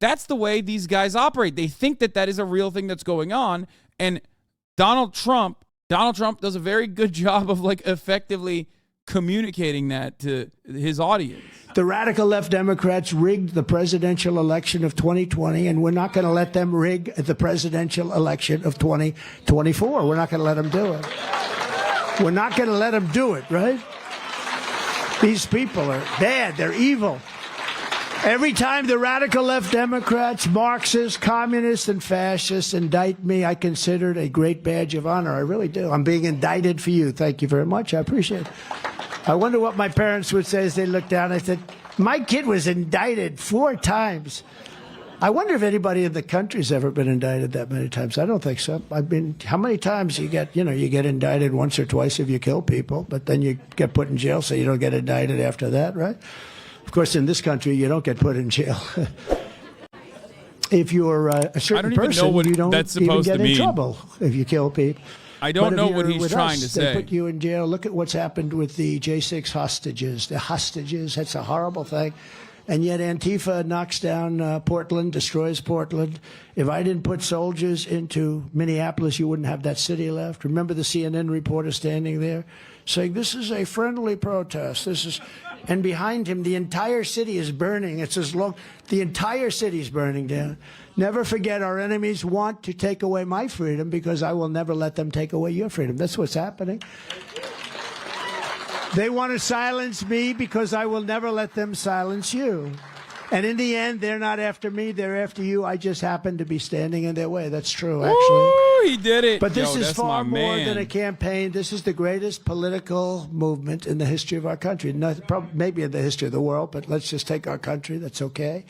That's the way these guys operate. They think that that is a real thing that's going on. And Donald Trump does a very good job of like effectively communicating that to his audience. The radical left Democrats rigged the presidential election of 2020, and we're not going to let them rig the presidential election of 2024. We're not going to let them do it. We're not going to let them do it, right? These people are bad. They're evil. Every time the radical left Democrats, Marxists, communists, and fascists indict me, I consider it a great badge of honor. I really do. I'm being indicted for you. Thank you very much. I appreciate it. I wonder what my parents would say as they looked down. I said, my kid was indicted 4 times. I wonder if anybody in the country's ever been indicted that many times. I don't think so. I mean, how many times you get indicted once or twice if you kill people, but then you get put in jail so you don't get indicted after that, right? Of course, in this country, you don't get put in jail. If you're a certain person, you don't even get in trouble if you kill people. I don't know what he's trying to say. They put you in jail. Look at what's happened with the J6 hostages. The hostages, that's a horrible thing. And yet Antifa knocks down Portland, destroys Portland. If I didn't put soldiers into Minneapolis, you wouldn't have that city left. Remember the CNN reporter standing there saying, this is a friendly protest. And behind him, the entire city is burning. It's as long, the entire city is burning down. Never forget, our enemies want to take away my freedom because I will never let them take away your freedom. That's what's happening. They want to silence me because I will never let them silence you. And in the end, they're not after me, they're after you. I just happen to be standing in their way. That's true, actually. Ooh, he did it. But this is far more than a campaign. This is the greatest political movement in the history of our country. Maybe in the history of the world, but let's just take our country. That's okay.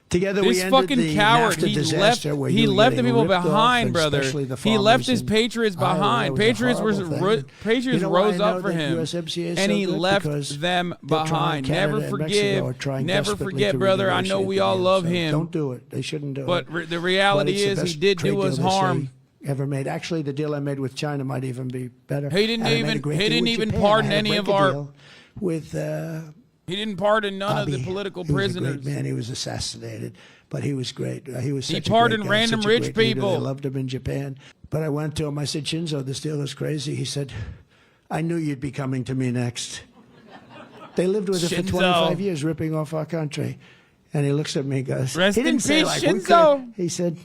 Together this we ended fucking the coward. NAFTA disaster where He you were left the getting people ripped behind, off, brother. He left his patriots behind. Patriots rose up for him, and he left them behind. Never forget, brother. I know we all love him. Don't do it. They shouldn't do it. But the reality is, he did do us harm. Ever made? Actually, the deal I made with China might even be better. He didn't even pardon any of our. He didn't pardon none of the political prisoners. He was a great man. He was assassinated, but he was great. He was such he pardoned a great guy, random such a rich great leader. people. They loved him in Japan. But I went to him. I said, Shinzo, this deal is crazy. He said, I knew you'd be coming to me next. They lived with it for 25 years, ripping off our country. And he looks at me and goes, Rest he didn't in say peace, like, Shinzo. He said,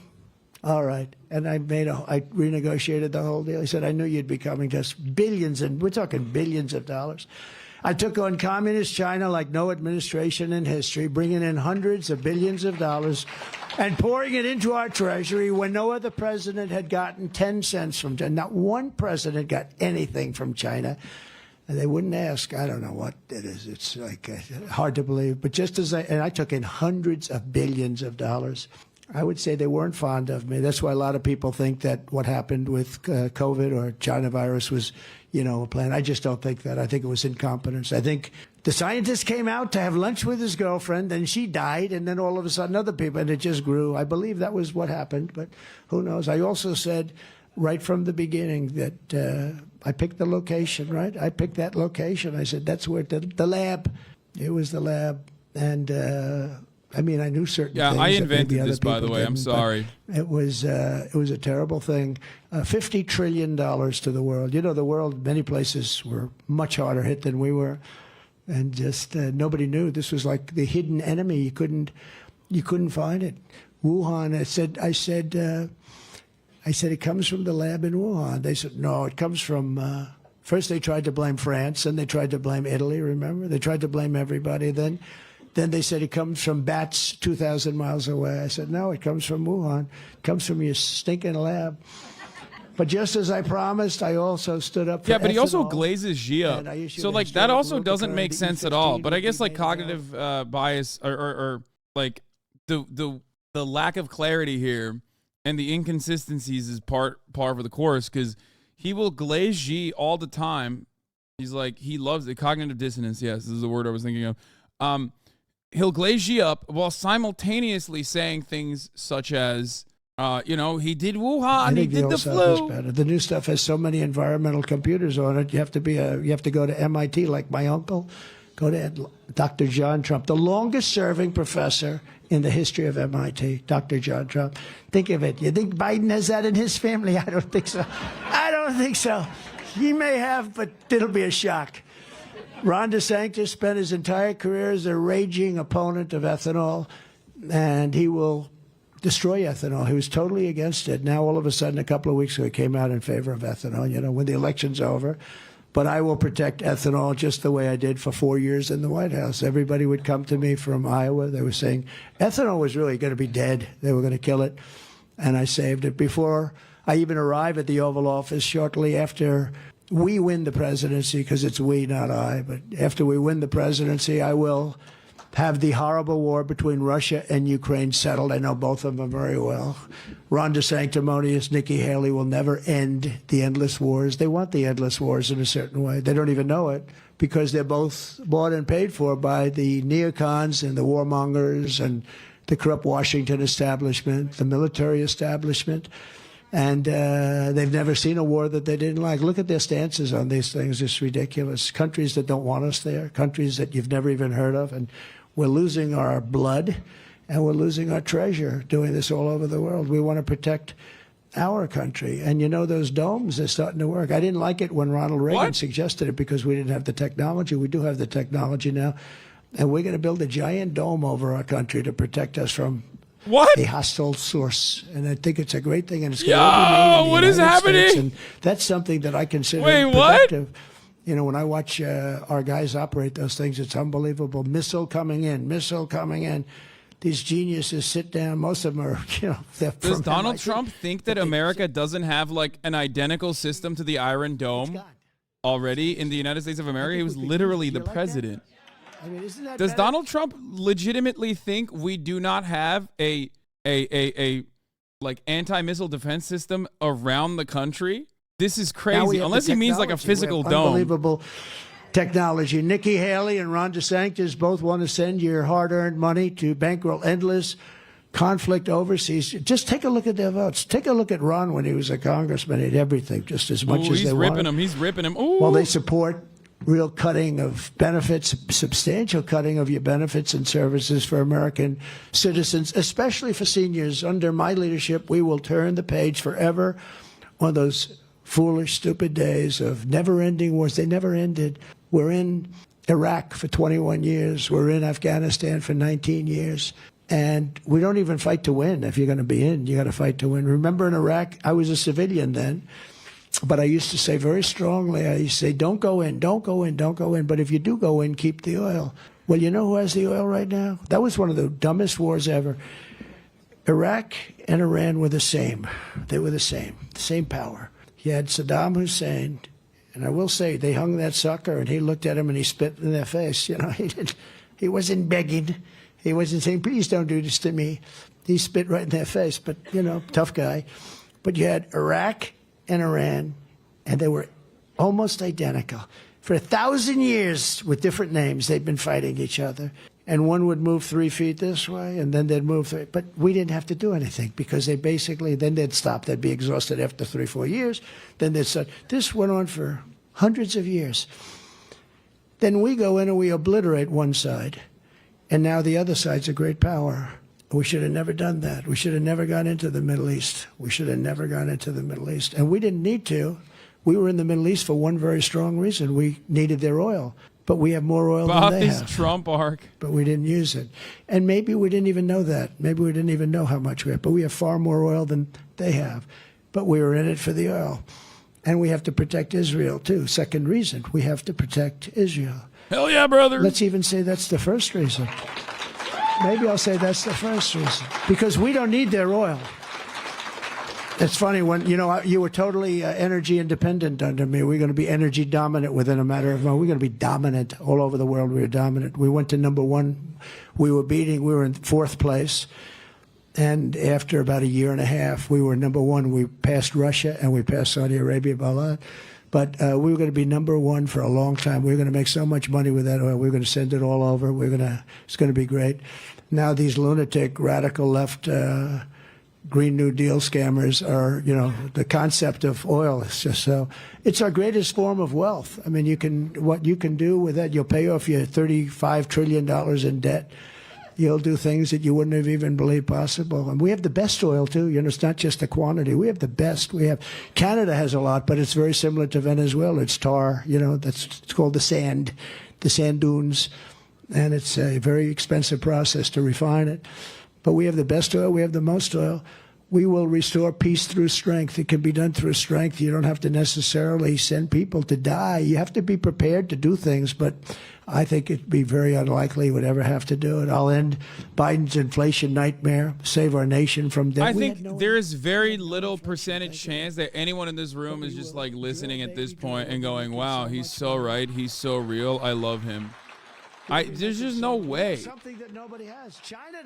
all right. And I renegotiated the whole deal. He said, I knew you'd be coming to us. Billions, and we're talking billions of dollars. I took on communist China like no administration in history, bringing in hundreds of billions of dollars and pouring it into our treasury when no other president had gotten 10 cents from China. Not one president got anything from China. And they wouldn't ask. I don't know what it is. It's like hard to believe. But just as I took in hundreds of billions of dollars. I would say they weren't fond of me. That's why a lot of people think that what happened with COVID or China virus was, a plan. I just don't think that. I think it was incompetence. I think the scientist came out to have lunch with his girlfriend, and she died, and then all of a sudden other people, and it just grew. I believe that was what happened, but who knows? I also said right from the beginning that I picked the location, right? I picked that location. I said, that's where the lab. It was the lab, and I knew certain things. Yeah, I invented this, by the way. Didn't, I'm sorry. It was a terrible thing. $50 trillion to the world. The world, many places were much harder hit than we were, and just nobody knew. This was like the hidden enemy. You couldn't find it. Wuhan. I said it comes from the lab in Wuhan. They said no, it comes from. First they tried to blame France, then they tried to blame Italy. Remember, they tried to blame everybody. Then they said it comes from bats 2,000 miles away. I said, no, it comes from Wuhan. It comes from your stinking lab. But just as I promised, I also stood up for but he also ethanol, glazes Xi up. So, like, that also doesn't make sense at all. But I guess, like, cognitive bias or like, the lack of clarity here and the inconsistencies is par for the course, because he will glaze Xi all the time. He's like, he loves it. Cognitive dissonance, yes, this is the word I was thinking of. He'll glaze you up while simultaneously saying things such as, he did Wuhan, he did the flu. Better. The new stuff has so many environmental computers on it. You have to go to MIT like my uncle Go to Dr. John Trump, the longest-serving professor in the history of MIT, Dr. John Trump. Think of it. You think Biden has that in his family? I don't think so. I don't think so. He may have, but it'll be a shock. Ron DeSantis spent his entire career as a raging opponent of ethanol, and he will destroy ethanol. He was totally against it. Now, all of a sudden, a couple of weeks ago, he came out in favor of ethanol, when the election's over. But I will protect ethanol just the way I did for 4 years in the White House. Everybody would come to me from Iowa. They were saying ethanol was really going to be dead. They were going to kill it. And I saved it. Before I even arrive at the Oval Office, shortly after we win the presidency, because it's we, not I, but after we win the presidency, I will have the horrible war between Russia and Ukraine settled. I know both of them very well. Ron DeSanctimonious, Nikki Haley will never end the endless wars. They want the endless wars in a certain way. They don't even know it because they're both bought and paid for by the neocons and the warmongers and the corrupt Washington establishment, the military establishment. And they've never seen a war that they didn't like. Look at their stances on these things. It's ridiculous. Countries that don't want us there, countries that you've never even heard of. And we're losing our blood and we're losing our treasure doing this all over the world. We want to protect our country. And those domes are starting to work. I didn't like it when Ronald Reagan suggested it because we didn't have the technology. We do have the technology now. And we're going to build a giant dome over our country to protect us from a hostile source. And I think it's a great thing. And it's going to be made in the what is United happening? States. And that's something that I consider productive. When I watch our guys operate those things, it's unbelievable. Missile coming in. These geniuses sit down. Most of them are, Does Donald Trump think that America doesn't have like an identical system to the Iron Dome already in the United States of America? He was literally the president. Isn't that Does better? Donald Trump legitimately think we do not have a like anti-missile defense system around the country? This is crazy. Unless he means like a physical dome. Unbelievable technology. Nikki Haley and Ron DeSantis both want to send your hard-earned money to bankroll endless conflict overseas. Just take a look at their votes. Take a look at Ron when he was a congressman. He had everything just as much as they wanted. He's ripping him. Ooh. Well, they support real cutting of benefits, substantial cutting of your benefits and services for American citizens, especially for seniors. Under my leadership, we will turn the page forever on those foolish, stupid days of never-ending wars. They never ended. We're in Iraq for 21 years. We're in Afghanistan for 19 years. And we don't even fight to win. If you're going to be in, you got to fight to win. Remember in Iraq, I was a civilian then. But I used to say very strongly, I used to say, don't go in, don't go in, don't go in. But if you do go in, keep the oil. Well, you know who has the oil right now? That was one of the dumbest wars ever. Iraq and Iran were the same. They were the same power. You had Saddam Hussein, and I will say, they hung that sucker, and he looked at him and he spit in their face. He wasn't begging. He wasn't saying, please don't do this to me. He spit right in their face, but, tough guy. But you had Iraq and Iran, and they were almost identical. For 1,000 years, with different names, they've been fighting each other. And one would move 3 feet this way, and then they'd move 3. But we didn't have to do anything because they basically, then they'd stop. They'd be exhausted after 3, 4 years. Then they'd start. This went on for hundreds of years. Then we go in and we obliterate one side. And now the other side's a great power. We should have never done that. We should have never gone into the Middle East. We should have never gone into the Middle East. And we didn't need to. We were in the Middle East for one very strong reason. We needed their oil. But we have more oil than they have. Trump arc. But we didn't use it. And maybe we didn't even know that. Maybe we didn't even know how much we have. But we have far more oil than they have. But we were in it for the oil. And we have to protect Israel, too. Second reason, we have to protect Israel. Hell yeah, brother. Let's even say that's the first reason. Maybe I'll say that's the first reason. Because we don't need their oil. It's funny when, you were totally energy independent under me. We're going to be energy dominant within a matter of months. We're going to be dominant all over the world. We were dominant. We went to number one. We were in 4th place. And after about a year and a half, we were number one. We passed Russia and we passed Saudi Arabia by a lot. But we were going to be number one for a long time. We were going to make so much money with that oil. We were going to send it all over. It's going to be great. Now these lunatic, radical left Green New Deal scammers are, the concept of oil is just so. It's our greatest form of wealth. I mean, what you can do with that, you'll pay off your $35 trillion in debt. You'll do things that you wouldn't have even believed possible. And we have the best oil, too. It's not just the quantity. We have the best. Canada has a lot, but it's very similar to Venezuela. It's tar, it's called the sand dunes. And it's a very expensive process to refine it. But we have the best oil. We have the most oil. We will restore peace through strength. It can be done through strength. You don't have to necessarily send people to die. You have to be prepared to do things, but I think it'd be very unlikely we'd ever have to do it. I'll end Biden's inflation nightmare, save our nation from debt. I think there is very little percentage chance that anyone in this room is just like listening at this point and going, wow, he's so right. He's so real. I love him. There's just no way. Something that nobody has. China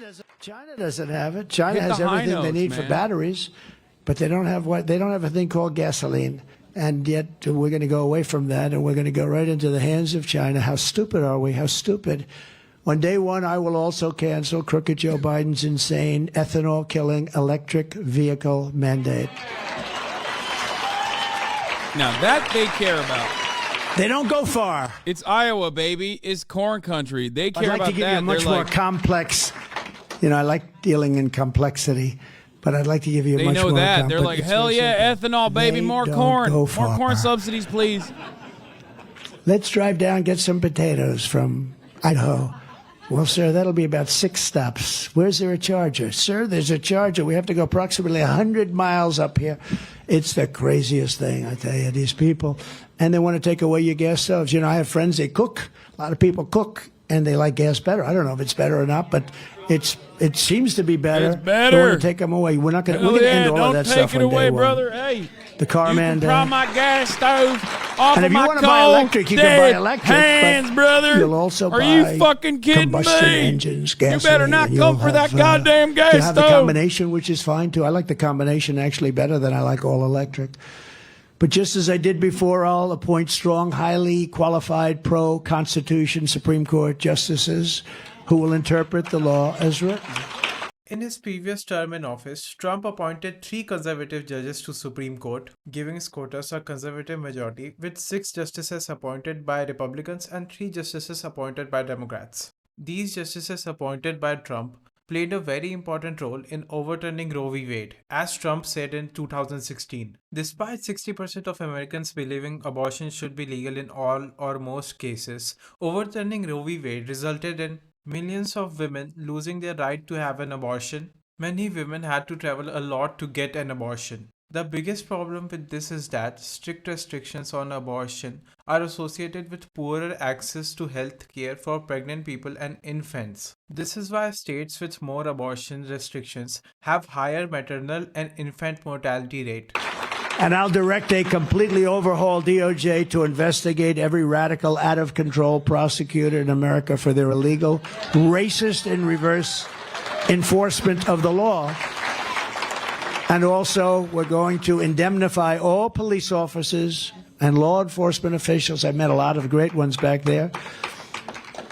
doesn't have it. China has everything they need for batteries, but they don't have a thing called gasoline. And yet we're going to go away from that, and we're going to go right into the hands of China. How stupid are we? How stupid. On day one, I will also cancel crooked Joe Biden's insane ethanol-killing electric vehicle mandate. Now that they care about. They don't go far. It's Iowa, baby. It's corn country. They care about that. I'd like to give you a much more complex. I like dealing in complexity, but I'd like to give you a much more complex. They know that. They're like, hell yeah, ethanol, baby, more corn. More corn subsidies, please. Let's drive down and get some potatoes from Idaho. Well, sir, that'll be about 6 stops. Where's there a charger? Sir, there's a charger. We have to go approximately 100 miles up here. It's the craziest thing, I tell you, these people. And they want to take away your gas stoves. I have friends, they cook. A lot of people cook, and they like gas better. I don't know if it's better or not, but it seems to be better. It's better. They want to take them away. We're going to end all of that stuff on day one. Don't take it away, brother. Hey. The car man. You can pry my gas stove off and of if you my want to buy electric, you can buy electric. Hands, brother. You'll also Are buy you fucking kidding combustion me? engines, gasoline. You better not come for that goddamn gas you'll have stove. The combination, which is fine too. I like the combination actually better than I like all electric. But just as I did before, I'll appoint strong, highly qualified pro-Constitution Supreme Court justices who will interpret the law as written. In his previous term in office, Trump appointed 3 conservative judges to Supreme Court, giving SCOTUS a conservative majority, with 6 justices appointed by Republicans and 3 justices appointed by Democrats. These justices appointed by Trump played a very important role in overturning Roe v. Wade, as Trump said in 2016. Despite 60% of Americans believing abortion should be legal in all or most cases, overturning Roe v. Wade resulted in millions of women losing their right to have an abortion. Many women had to travel a lot to get an abortion. The biggest problem with this is that strict restrictions on abortion are associated with poorer access to health care for pregnant people and infants. This is why states with more abortion restrictions have higher maternal and infant mortality rate. And I'll direct a completely overhauled DOJ to investigate every radical, out-of-control prosecutor in America for their illegal, racist, and reverse enforcement of the law. And also, we're going to indemnify all police officers and law enforcement officials. I met a lot of great ones back there.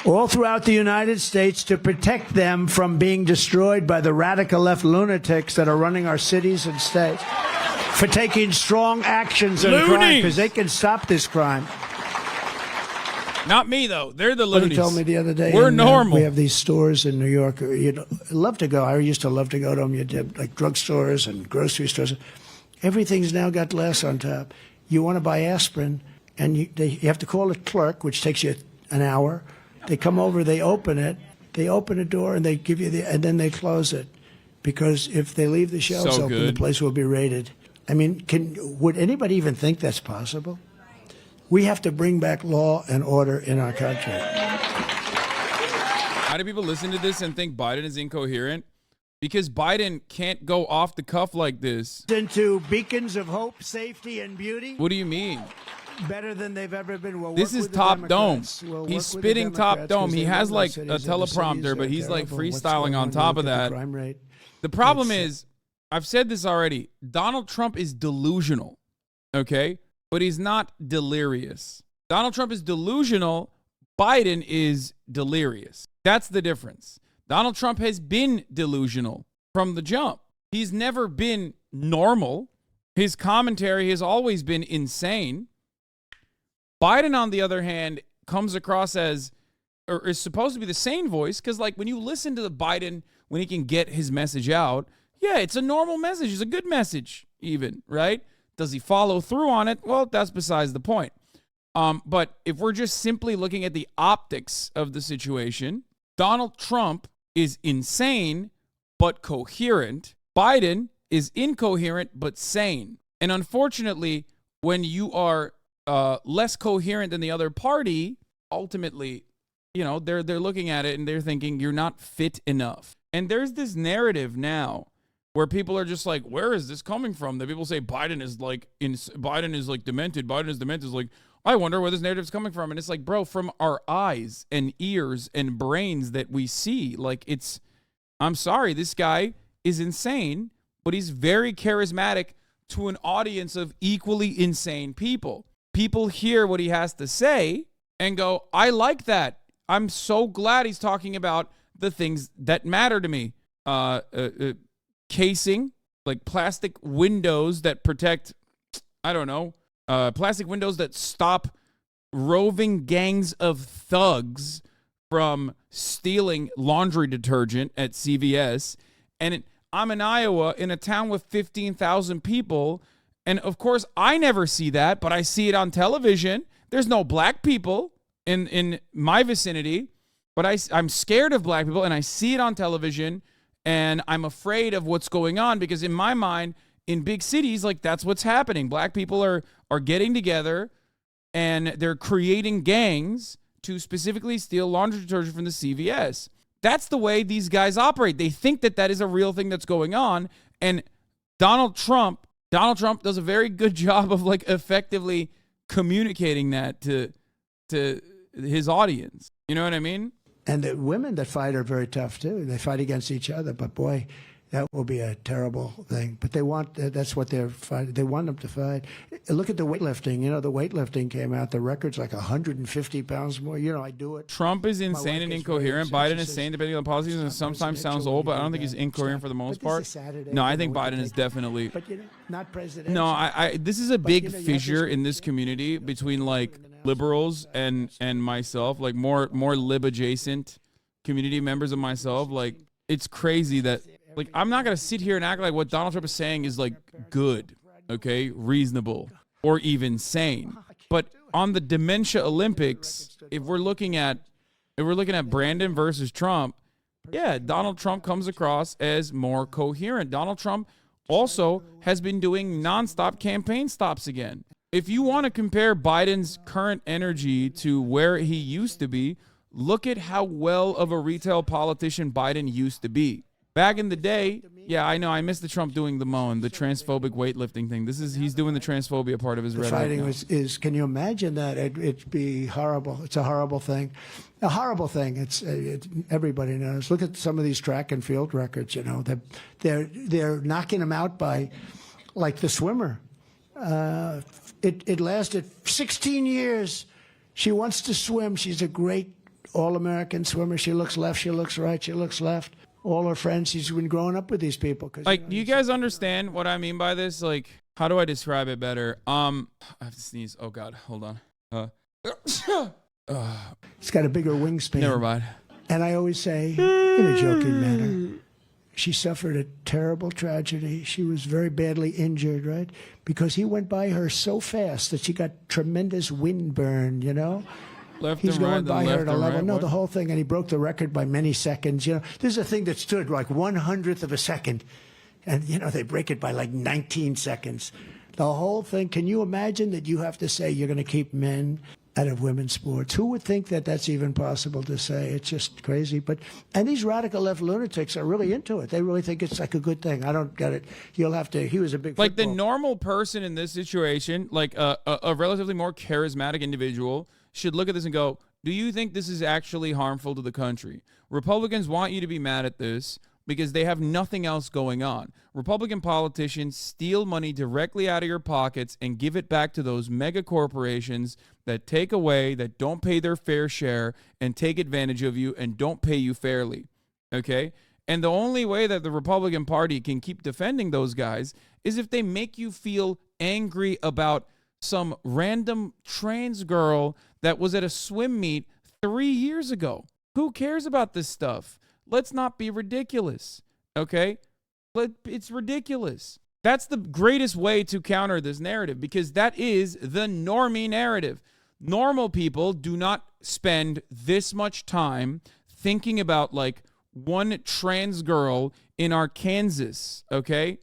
All throughout the United States to protect them from being destroyed by the radical left lunatics that are running our cities and states. For taking strong actions on crime, because they can stop this crime. Not me, though. They're the loonies. Somebody told me the other day. We're normal. We have these stores in New York. You'd love to go. I used to love to go to them. You did like drugstores and grocery stores. Everything's now got glass on top. You want to buy aspirin, and you have to call a clerk, which takes you an hour. They come over, they open it. They open a door, and they give you and then they close it. Because if they leave the shelves open, the place will be raided. I mean, would anybody even think that's possible? We have to bring back law and order in our country. How do people listen to this and think Biden is incoherent? Because Biden can't go off the cuff like this. Into beacons of hope, safety, and beauty. What do you mean? Better than they've ever been. This is top dome. He's spitting top dome. He has like a teleprompter, but he's like freestyling on top of that. The problem is, I've said this already, Donald Trump is delusional, okay? But he's not delirious. Donald Trump is delusional. Biden is delirious. That's the difference. Donald Trump has been delusional from the jump. He's never been normal. His commentary has always been insane. Biden, on the other hand, comes across as, or is supposed to be the sane voice, because like when you listen to the Biden, when he can get his message out, yeah, it's a normal message. It's a good message even, right? Does he follow through on it? Well, that's besides the point. But if we're just simply looking at the optics of the situation, Donald Trump is insane but coherent. Biden is incoherent but sane. And unfortunately, when you are less coherent than the other party, ultimately, you know, they're looking at it and they're thinking you're not fit enough. And there's this narrative now where people are just like, where is this coming from? That people say Biden is like demented. Biden is demented. Is like, I wonder where this narrative is coming from. And it's like, bro, from our eyes and ears and brains that we see, like I'm sorry, this guy is insane, but he's very charismatic to an audience of equally insane people. People hear what he has to say and go, I like that. I'm so glad he's talking about the things that matter to me. Casing, like plastic windows that protect, I don't know, plastic windows that stop roving gangs of thugs from stealing laundry detergent at CVS. And I'm in Iowa in a town with 15,000 people. And of course, I never see that, but I see it on television. There's no black people in my vicinity, but I'm scared of black people and I see it on television. And I'm afraid of what's going on because in my mind, in big cities, like that's what's happening. Black people are getting together and they're creating gangs to specifically steal laundry detergent from the CVS. That's the way these guys operate. They think that that is a real thing that's going on. And Donald Trump does a very good job of like effectively communicating that to his audience. You know what I mean? And the women that fight are very tough, too. They fight against each other. But, boy, that will be a terrible thing. But that's what they're fighting. They want them to fight. Look at the weightlifting. You know, the weightlifting came out. The record's like 150 pounds more. You know, I do it. Trump is insane and incoherent. Biden is sane depending on policies and sometimes sounds old, but I don't think he's incoherent for the most part. No, I think Biden is definitely. But, you know, not presidential. No, this is a big fissure in this community between, like, liberals and myself, like more lib adjacent community members of myself. Like, it's crazy that, like, I'm not going to sit here and act like what Donald Trump is saying is like good, okay, reasonable, or even sane. But on the dementia Olympics, if we're looking at Brandon versus Trump, yeah, Donald Trump comes across as more coherent. Donald Trump also has been doing nonstop campaign stops again. If you want to compare Biden's current energy to where he used to be, look at how well of a retail politician Biden used to be. Back in the day, yeah, I know, I missed the Trump doing the transphobic weightlifting thing. He's doing the transphobia part of his rhetoric. Fighting is, can you imagine that? It'd be horrible. It's a horrible thing. A horrible thing. It's everybody knows. Look at some of these track and field records, you know. They're knocking them out by, like the swimmer. It lasted 16 years. She wants to swim. She's a great all-American swimmer. She looks left, she looks right, she looks left. All her friends, she's been growing up with these people. Like, you know, do you guys understand what I mean by this? Like, how do I describe it better? I have to sneeze. Oh, God. Hold on. It's got a bigger wingspan. Never mind. And I always say, in a joking manner, she suffered a terrible tragedy. She was very badly injured, right? Because he went by her so fast that she got tremendous wind burn, you know? He's going by her at a level. No, the whole thing, and he broke the record by many seconds. You know, this is a thing that stood like 1/100th of a second, and you know they break it by like 19 seconds. The whole thing. Can you imagine that you have to say you're going to keep men out of women's sports? Who would think that that's even possible to say? It's just crazy. And these radical left lunatics are really into it. They really think it's like a good thing. I don't get it. You'll have to. He was a big like the normal person in this situation, like a relatively more charismatic individual, should look at this and go, do you think this is actually harmful to the country? Republicans want you to be mad at this because they have nothing else going on. Republican politicians steal money directly out of your pockets and give it back to those mega corporations that take away, that don't pay their fair share and take advantage of you and don't pay you fairly. Okay? And the only way that the Republican Party can keep defending those guys is if they make you feel angry about some random trans girl that was at a swim meet 3 years ago. Who cares about this stuff? Let's not be ridiculous, okay? It's ridiculous. That's the greatest way to counter this narrative, because that is the normie narrative. Normal people do not spend this much time thinking about like one trans girl in Arkansas, okay?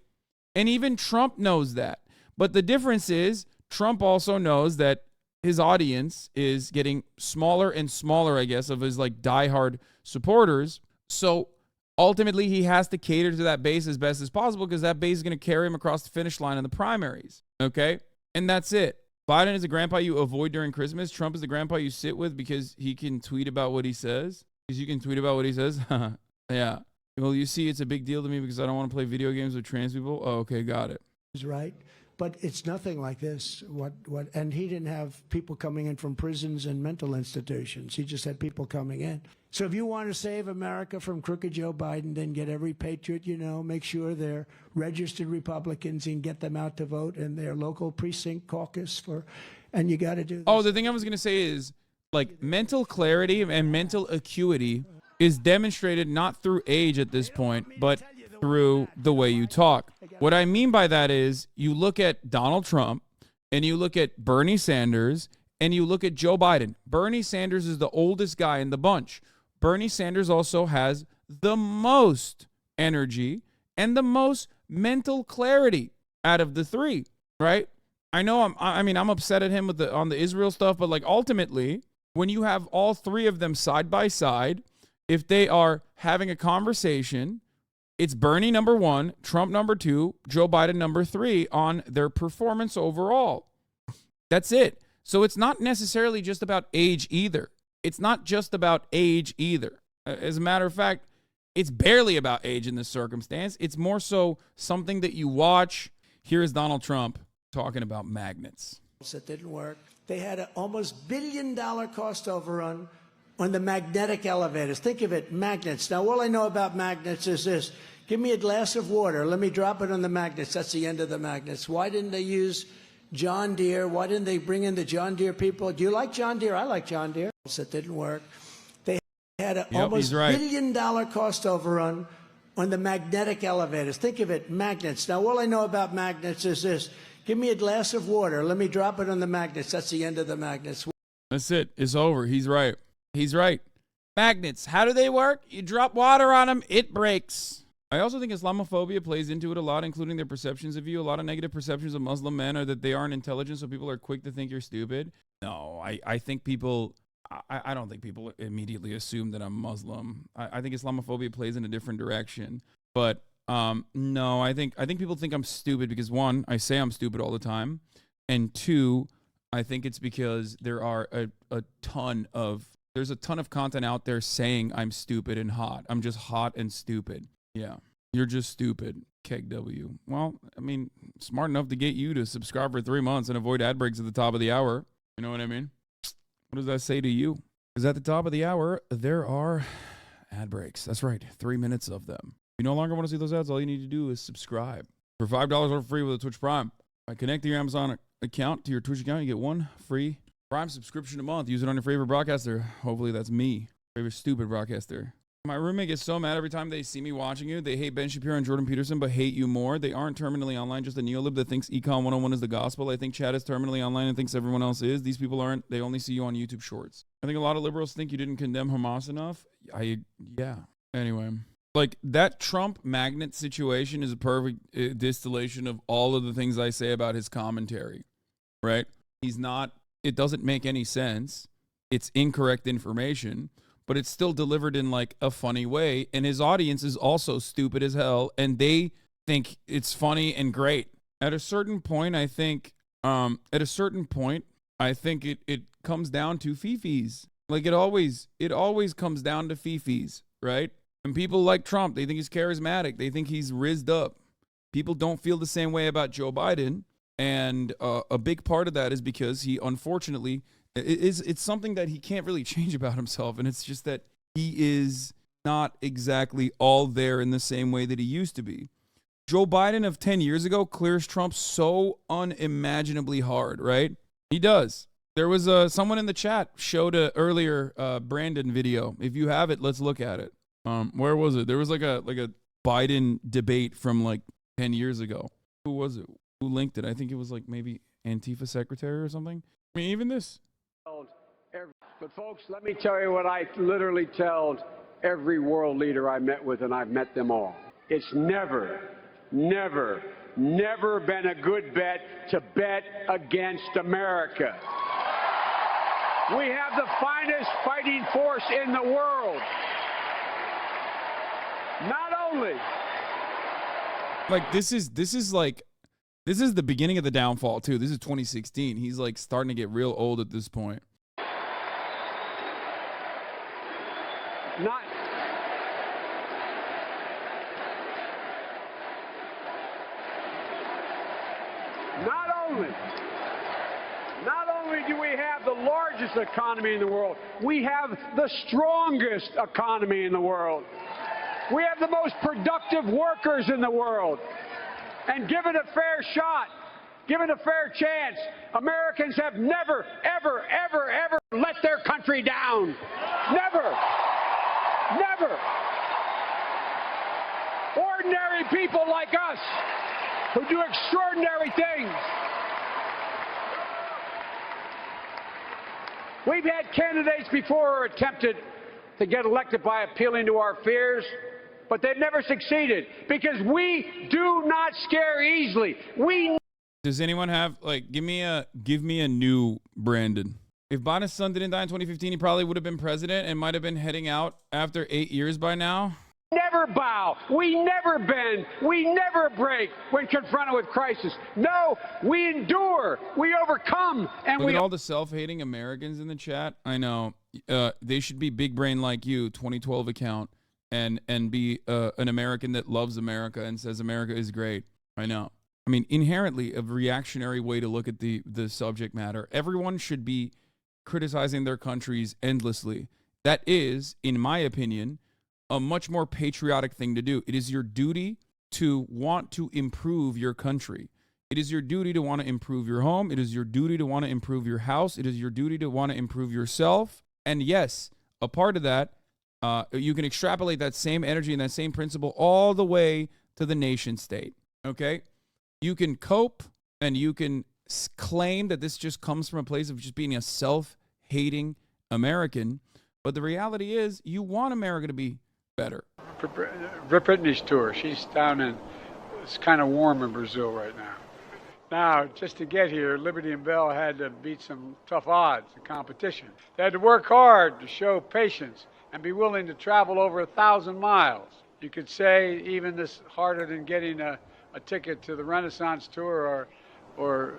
And even Trump knows that. But the difference is Trump also knows that his audience is getting smaller and smaller, I guess, of his like diehard supporters. So ultimately, he has to cater to that base as best as possible, because that base is going to carry him across the finish line in the primaries, okay? And that's it. Biden is the grandpa you avoid during Christmas. Trump is the grandpa you sit with because he can tweet about what he says. Because you can tweet about what he says. Yeah. Well, you see, it's a big deal to me because I don't want to play video games with trans people. Oh, okay, got it. Right. But it's nothing like this. And he didn't have people coming in from prisons and mental institutions. He just had people coming in. So if you want to save America from crooked Joe Biden, then get every patriot you know, make sure they're registered Republicans and get them out to vote in their local precinct caucus and you got to do this. Oh, the thing I was going to say is, like, mental clarity and mental acuity is demonstrated not through age at this point, but through the way you talk. What I mean by that is you look at Donald Trump and you look at Bernie Sanders and you look at Joe Biden. Bernie Sanders is the oldest guy in the bunch. Bernie Sanders also has the most energy and the most mental clarity out of the three, right? I know I'm upset at him on the Israel stuff, but like ultimately, when you have all three of them side by side, if they are having a conversation, it's Bernie number 1, Trump number 2, Joe Biden number 3 on their performance overall. That's it. So it's not necessarily just about age either. It's not just about age either. As a matter of fact, it's barely about age in this circumstance. It's more so something that you watch. Here's Donald Trump talking about magnets. It didn't work. They had an almost $1 billion cost overrun on the magnetic elevators. Think of it, magnets. Now, all I know about magnets is this. Give me a glass of water. Let me drop it on the magnets. That's the end of the magnets. Why didn't they use John Deere? Why didn't they bring in the John Deere people? Do you like John Deere? I like John Deere. It didn't work. They had an almost $1 billion cost overrun on the magnetic elevators. Think of it, magnets. Now, all I know about magnets is this. Give me a glass of water. Let me drop it on the magnets. That's the end of the magnets. That's it. It's over. He's right. He's right. Magnets, how do they work? You drop water on them, it breaks. I also think Islamophobia plays into it a lot, including their perceptions of you. A lot of negative perceptions of Muslim men are that they aren't intelligent, so people are quick to think you're stupid. No, I think people, I don't think people immediately assume that I'm Muslim. I think Islamophobia plays in a different direction. But no, I think people think I'm stupid because, 1, I say I'm stupid all the time. And 2, I think it's because there are there's a ton of content out there saying I'm stupid and hot. I'm just hot and stupid. Yeah, you're just stupid. Keg W. Well, I mean, smart enough to get you to subscribe for 3 months and avoid ad breaks at the top of the hour. You know what I mean? What does that say to you? Because at the top of the hour, there are ad breaks. That's right, 3 minutes of them. If you no longer want to see those ads, all you need to do is subscribe. For $5 for free with a Twitch Prime. By connecting your Amazon account to your Twitch account, you get 1 free Prime subscription a month. Use it on your favorite broadcaster. Hopefully that's me. Favorite stupid broadcaster. My roommate gets so mad every time they see me watching you. They hate Ben Shapiro and Jordan Peterson, but hate you more. They aren't terminally online, just a neolib that thinks Econ 101 is the gospel. I think Chad is terminally online and thinks everyone else is. These people aren't. They only see you on YouTube Shorts. I think a lot of liberals think you didn't condemn Hamas enough. Yeah. Anyway. Like, that Trump magnet situation is a perfect distillation of all of the things I say about his commentary, right? It doesn't make any sense. It's incorrect information, but it's still delivered in like a funny way. And his audience is also stupid as hell, and they think it's funny and great. At a certain point, I think it comes down to fifis. Like it always comes down to fifis, right? And people like Trump, they think he's charismatic. They think he's rizzed up. People don't feel the same way about Joe Biden. And a big part of that is because he, unfortunately, it's something that he can't really change about himself. And it's just that he is not exactly all there in the same way that he used to be. Joe Biden of 10 years ago clears Trump so unimaginably hard, right? He does. There was someone in the chat showed a earlier Brandon video. If you have it, let's look at it. Where was it? There was like a Biden debate from like 10 years ago. Who was it? Who linked it? I think it was like maybe Antifa secretary or something. I mean, even this. But folks, let me tell you what I literally told every world leader I met with, and I've met them all. It's never, never, never been a good bet to bet against America. We have the finest fighting force in the world. Not only. Like this is the beginning of the downfall too. This is 2016. He's like starting to get real old at this point. Not only do we have the largest economy in the world, we have the strongest economy in the world. We have the most productive workers in the world. And given a fair shot, given a fair chance, Americans have never, ever, ever, ever let their country down. Never. Never. Ordinary people like us who do extraordinary things. We've had candidates before who attempted to get elected by appealing to our fears, but they've never succeeded because we do not scare easily. Does anyone have give me a new Brandon? If Biden's son didn't die in 2015, he probably would have been president and might have been heading out after 8 years by now. Never bow. We never bend. We never break when confronted with crisis. No, we endure. We overcome. And Look at all the self-hating Americans in the chat. I know. They should be big brain like you, 2012 account, and be an American that loves America and says America is great. I know. I mean, inherently a reactionary way to look at the subject matter. Everyone should be criticizing their countries endlessly. That is, in my opinion, a much more patriotic thing to do. It is your duty to want to improve your country. It is your duty to want to improve your home. It is your duty to want to improve your house. It is your duty to want to improve yourself. And yes, a part of that, you can extrapolate that same energy and that same principle all the way to the nation state. Okay? You can cope and you can claim that this just comes from a place of just being a self-hating American. But the reality is you want America to be better. Rip Whitney's tour. She's down in, it's kind of warm in Brazil right now. Now, just to get here, Liberty and Bell had to beat some tough odds in competition. They had to work hard to show patience and be willing to travel over 1,000 miles. You could say even this harder than getting a ticket to the Renaissance tour or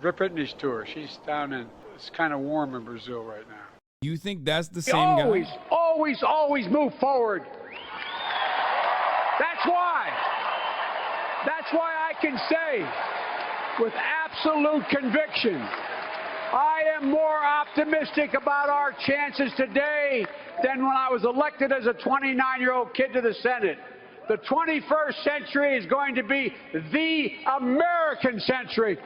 Rip Whitney's tour. She's down in, it's kind of warm in Brazil right now. You think that's the same guy? Always move forward. That's why I can say with absolute conviction, I am more optimistic about our chances today than when I was elected as a 29-year-old kid to the Senate. The 21st century is going to be the American century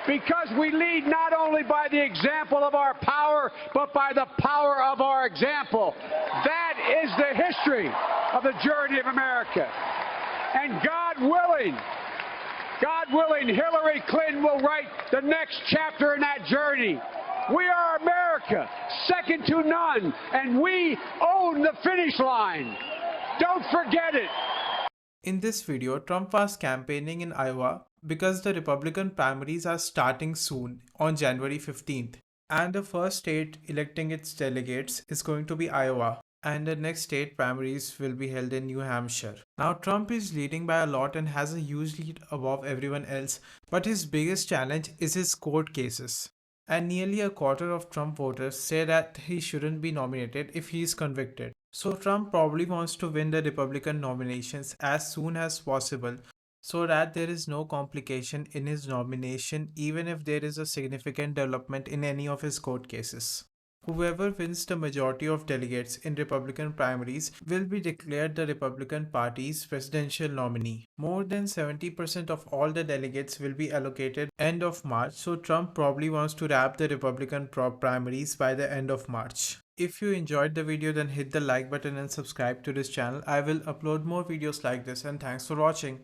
because we lead not only by the example of our power, but by the power of our example. That is the history of the journey of America. And God willing, Hillary Clinton will write the next chapter in that journey. We are America, second to none, and we own the finish line. Don't forget it. In this video, Trump was campaigning in Iowa because the Republican primaries are starting soon on January 15th. And the first state electing its delegates is going to be Iowa. And the next state primaries will be held in New Hampshire. Now Trump is leading by a lot and has a huge lead above everyone else. But his biggest challenge is his court cases. And nearly a quarter of Trump voters say that he shouldn't be nominated if he is convicted. So Trump probably wants to win the Republican nominations as soon as possible so that there is no complication in his nomination even if there is a significant development in any of his court cases. whoever wins the majority of delegates in Republican primaries will be declared the Republican Party's presidential nominee. More than 70% of all the delegates will be allocated end of March, so Trump probably wants to wrap the Republican primaries by the end of March. If you enjoyed the video, then hit the like button and subscribe to this channel. I will upload more videos like this, and thanks for watching.